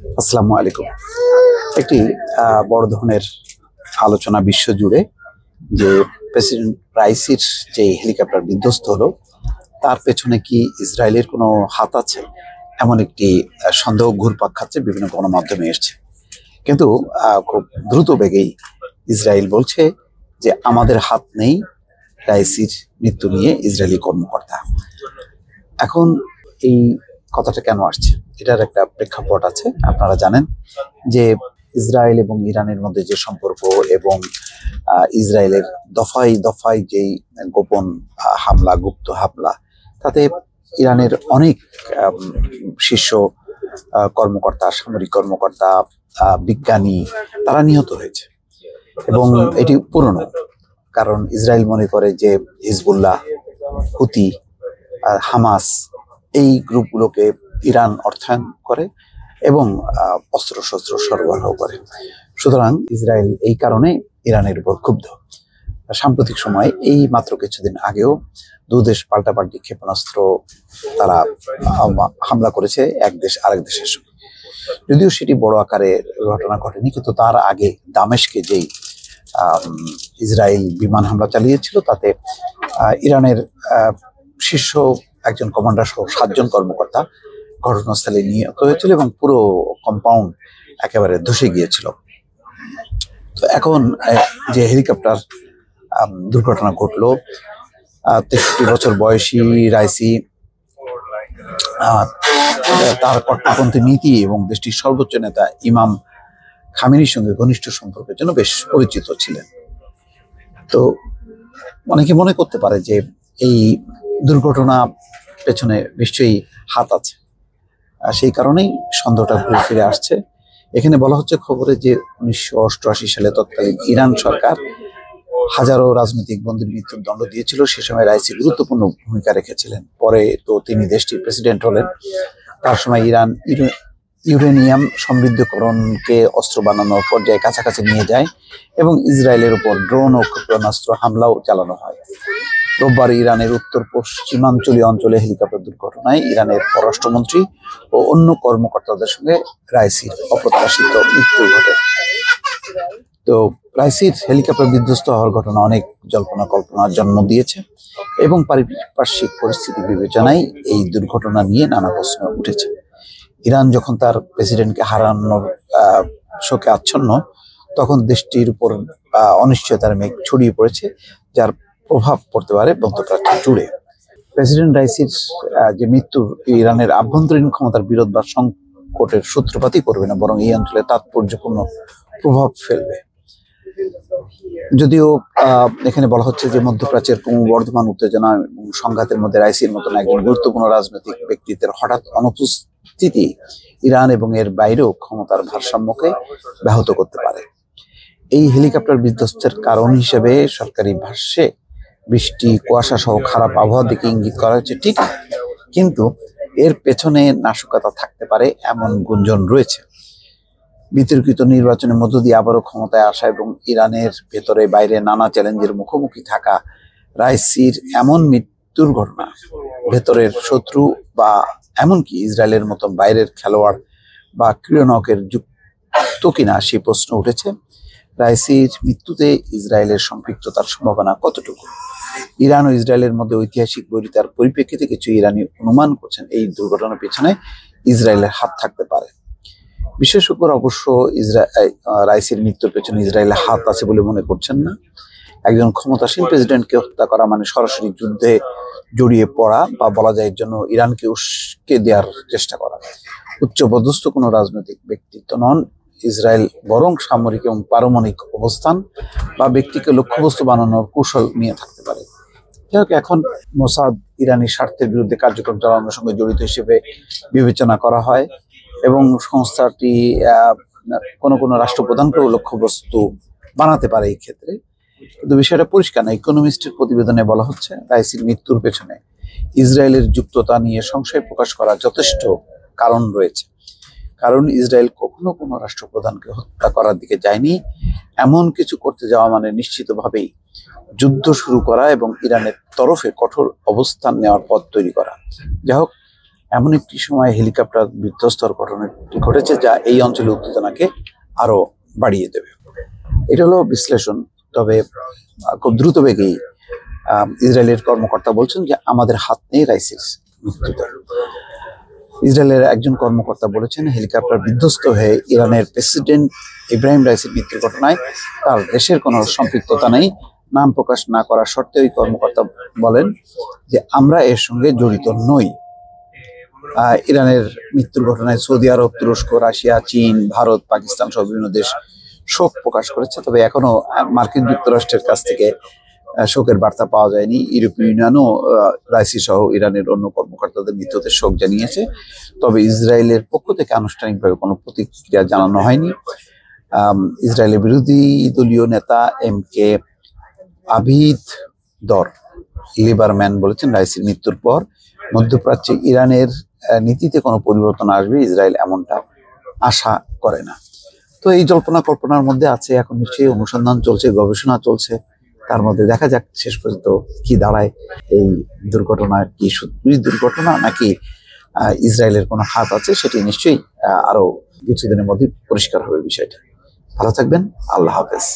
আসসালামু আলাইকুম। একটি বড় ধরনের আলোচনা বিশ্ব জুড়ে যে প্রেসিডেন্ট রাইসির যে হেলিকপ্টার বিধ্বস্ত হলো তার পেছনে কি ইসরায়েলের কোনো হাত আছে, এমন একটি সন্দেহ ঘুরপাক খাচ্ছে, বিভিন্ন গণমাধ্যমে এসছে। কিন্তু খুব দ্রুত বেগেই ইসরায়েল বলছে যে আমাদের হাত নেই রাইসির মৃত্যু নিয়ে ইসরায়েলি কর্মকর্তা। এখন এই কথাটা কেন আসছে, এটার একটা প্রেক্ষাপট আছে। আপনারা জানেন যে ইসরায়েল এবং ইরানের মধ্যে যে সম্পর্ক এবং ইসরায়েলের দফায় দফায় যেই গোপন হামলা, গুপ্ত হামলা, তাতে ইরানের অনেক শীর্ষ কর্মকর্তা, সামরিক কর্মকর্তা, বিজ্ঞানী তারা নিহত হয়েছে। এবং এটি পুরনো, কারণ ইসরায়েল মনে করে যে হিজবুল্লাহ, হুতি, হামাস এই গ্রুপগুলোকে ইরান অর্থায়ন করে এবং অস্ত্র শস্ত্র সরবরাহ করে। সুতরাং ইসরায়েল এই কারণে ইরানের উপর ক্ষুব্ধ। সাম্প্রতিক সময় এই মাত্র কিছুদিন আগেও দুদেশ পাল্টাপাল্টি ক্ষেপণাস্ত্র তারা হামলা করেছে এক দেশ আরেক দেশের সঙ্গে। যদিও সেটি বড় আকারের ঘটনা ঘটেনি, কিন্তু তার আগে দামেস্কে যেই ইসরায়েল বিমান হামলা চালিয়েছিল তাতে ইরানের শীর্ষ একজন কমান্ডার সহ 7 জন কর্মকর্তা ঘটনাস্থলে নিহত হয়েছিল এবং পুরো কম্পাউন্ড একেবারে ধসে গিয়েছিল। তো এখন যে হেলিকপ্টার দুর্ঘটনা ঘটলো, 63 বছর বয়সী রাইসি তার কট্টরপন্থী নীতি এবং দেশটির সর্বোচ্চ নেতা ইমাম খামেনির সঙ্গে ঘনিষ্ঠ সম্পর্কের জন্য বেশ পরিচিত ছিলেন। তো অনেকে মনে করতে পারে যে এই দুর্ঘটনা পেছনে নিশ্চয়ই হাত আছে, সেই কারণেই সন্দেহটা ঘুরে ফিরে আসছে। এখানে বলা হচ্ছে খবরে যে 1988 সালে তৎকালীন ইরান সরকার হাজারো রাজনৈতিক বন্দীর মৃত্যুর দণ্ড দিয়েছিল। সে সময় রাইসি গুরুত্বপূর্ণ ভূমিকা রেখেছিলেন। পরে তো তিনি দেশটির প্রেসিডেন্ট হলেন। তার সময় ইরান ইউরেনিয়াম সমৃদ্ধকরণকে অস্ত্র বানানোর পর্যায়ে কাছাকাছি নিয়ে যায় এবং ইসরায়েলের উপর ড্রোন ও ক্ষেপণাস্ত্র হামলাও চালানো হয়। রোববার ইরানের উত্তর পশ্চিমাঞ্চলীয় অঞ্চলে হেলিকপ্টার দুর্ঘটনায় ইরানের পররাষ্ট্রমন্ত্রী ও অন্য কর্মকর্তাদের সঙ্গে রাইসির অপ্রত্যাশিত মৃত্যু ঘটে। তো রাইসির হেলিকপ্টার বিধ্বস্ত হওয়ার ঘটনা অনেক জল্পনা কল্পনার জন্ম দিয়েছে এবং পারিপার্শ্বিক পরিস্থিতি বিবেচনায় এই দুর্ঘটনা নিয়ে নানা প্রশ্ন উঠেছে। ইরান যখন তার প্রেসিডেন্টকে হারানোর শোকে আচ্ছন্ন, তখন দেশটির উপর অনিশ্চয়তার মেঘ ছড়িয়ে পড়েছে, যার প্রভাব পড়তে পারে মধ্যপ্রাচ্য জুড়ে। প্রেসিডেন্ট রাইসির যে মৃত্যুর ইরানের আভ্যন্তরীণ ক্ষমতার বিরোধ বা সংকটের সূত্রপাতই করবে না, বরং এই অঞ্চলে তাৎপর্যপূর্ণ প্রভাব ফেলবে। যদিও এখানে বলা হচ্ছে যে মধ্যপ্রাচ্যের ক্রমবর্ধমান উত্তেজনা এবং সংঘাতের মধ্যে রাইসির মতন একজন গুরুত্বপূর্ণ রাজনৈতিক ব্যক্তিত্বের হঠাৎ অনুপস্থিতি ইরান এবং এর বাইরেও ক্ষমতার ভারসাম্যকে ব্যাহত করতে পারে। এই হেলিকপ্টার বিধ্বস্তের কারণ হিসেবে সরকারি ভাষ্যে বৃষ্টি, কুয়াশা সহ খারাপ আবহাওয়ার দিকে ইঙ্গিত করা হচ্ছে, ঠিক, কিন্তু এর পেছনে নাশকতা থাকতে পারে এমন গুঞ্জন রয়েছে। বিতর্কিত নির্বাচনের মধ্য দিয়ে আবারও ক্ষমতায় আসা এবং ইরানের ভেতরে বাইরে নানা চ্যালেঞ্জের মুখোমুখি থাকা রাইসির এমন মৃত্যুর ঘটনা ভেতরের শত্রু বা এমনকি ইসরায়েলের মতো বাইরের খেলোয়াড় বা ক্রীড়নকের যুক্ত কিনা সেই প্রশ্ন উঠেছে। রাইসির মৃত্যুতে ইসরায়েলের সম্পৃক্ততার সম্ভাবনা কতটুকু? ইরান ও ইসরায়েলের মধ্যে ঐতিহাসিক বৈরিতার পরিপ্রেক্ষিতে কিছু ইরানি অনুমান করছেন এই দুর্ঘটনার পেছনে ইসরায়েলের হাত থাকতে পারে। বিশেষজ্ঞরা অবশ্য রাইসির মৃত্যুর পেছনে ইসরায়েলের হাত আছে বলে মনে করছেন না। একজন ক্ষমতাসীন প্রেসিডেন্টকে হত্যা করা মানে সরাসরি যুদ্ধে জড়িয়ে পড়া, বা বলা যায় এর জন্য ইরানকে উস্কে দেওয়ার চেষ্টা করা। উচ্চপদস্থ কোনো রাজনৈতিক ব্যক্তিত্ব নন ইসরায়েল, বরং সামরিক এবং পারমাণবিক অবস্থান বা ব্যক্তিকে লক্ষ্যবস্তু বানানোর কৌশল নিয়ে থাকতে পারে। যাই হোক, এখন মোসাদ ইরানি স্বার্থের বিরুদ্ধে কার্যক্রম চালানোর সঙ্গে জড়িত হিসেবে বিবেচনা করা হয় এবং সংস্থাটি কোনো রাষ্ট্রপ্রধানকেও লক্ষ্যবস্তু বানাতে পারে এই ক্ষেত্রে। কিন্তু বিষয়টা পরিষ্কার না। ইকোনমিস্টের প্রতিবেদনে বলা হচ্ছে রাইসির মৃত্যুর পেছনে ইসরায়েলের যুক্ততা নিয়ে সংশয় প্রকাশ করার যথেষ্ট কারণ রয়েছে। কারণ ইসরায়েল কখনো কোনো রাষ্ট্রপ্রধানকে হত্যা করার দিকে যায়নি। এমন কিছু করতে যাওয়া মানে নিশ্চিতভাবেই যুদ্ধ শুরু করা এবং ইরানের তরফে কঠোর অবস্থান নেওয়ার পথ তৈরি করা। যাই হোক, এমন একটি সময় হেলিকপ্টার বিধ্বস্তর ঘটনাটি ঘটেছে যা এই অঞ্চলে উত্তেজনাকে আরো বাড়িয়ে দেবে। এটা হলো বিশ্লেষণ। তবে খুব দ্রুত বেগেই ইসরায়েলের কর্মকর্তা বলছেন যে আমাদের হাত নেই রাইসির মৃত্যুতে। ইসরায়েলের একজন কর্মকর্তা বলেছেন হেলিকপ্টার বিধ্বস্ত হয়ে ইরানের প্রেসিডেন্ট ইব্রাহিম রাইসির মৃত্যুর ঘটনায় তার দেশের কোনো সম্পৃক্ততা নেই। নাম প্রকাশ না করার শর্তে ওই কর্মকর্তা বলেন যে আমরা এর সঙ্গে জড়িত নই। ইরানের মৃত্যুর ঘটনায় সৌদি আরব, তুরস্ক, রাশিয়া, চীন, ভারত, পাকিস্তান সহ বিভিন্ন দেশ শোক প্রকাশ করেছে। তবে এখনো মার্কিন যুক্তরাষ্ট্রের কাছ থেকে শোকের বার্তা পাওয়া যায়নি। ইউরোপীয় ইউনিয়নও রাইসি সহ ইরানের অন্য কর্মকর্তাদের মৃত্যুতে শোক জানিয়েছে। তবে ইসরায়েলের পক্ষ থেকে আনুষ্ঠানিকভাবে কোনো প্রতিক্রিয়া জানানো হয়নি। ইসরায়েলের বিরোধী দলীয় নেতা এম.কে. আভিগদর লিবারম্যান বলেছেন রাইসির মৃত্যুর পর মধ্যপ্রাচ্যে ইরানের নীতিতে কোনো পরিবর্তন আসবে ইসরায়েল এমনটা আশা করে না। তো এই জল্পনা কল্পনার মধ্যে আছে। এখন নিশ্চয়ই অনুসন্ধান চলছে, গবেষণা চলছে। তার মধ্যে দেখা যাক শেষ পর্যন্ত কি দাঁড়ায়। এই দুর্ঘটনা কি সত্যি দুর্ঘটনা নাকি ইসরায়েলের কোনো হাত আছে, সেটি নিশ্চয়ই আরো কিছুদিনের মধ্যে পরিষ্কার হবে বিষয়টা। ভালো থাকবেন। আল্লাহ হাফেজ।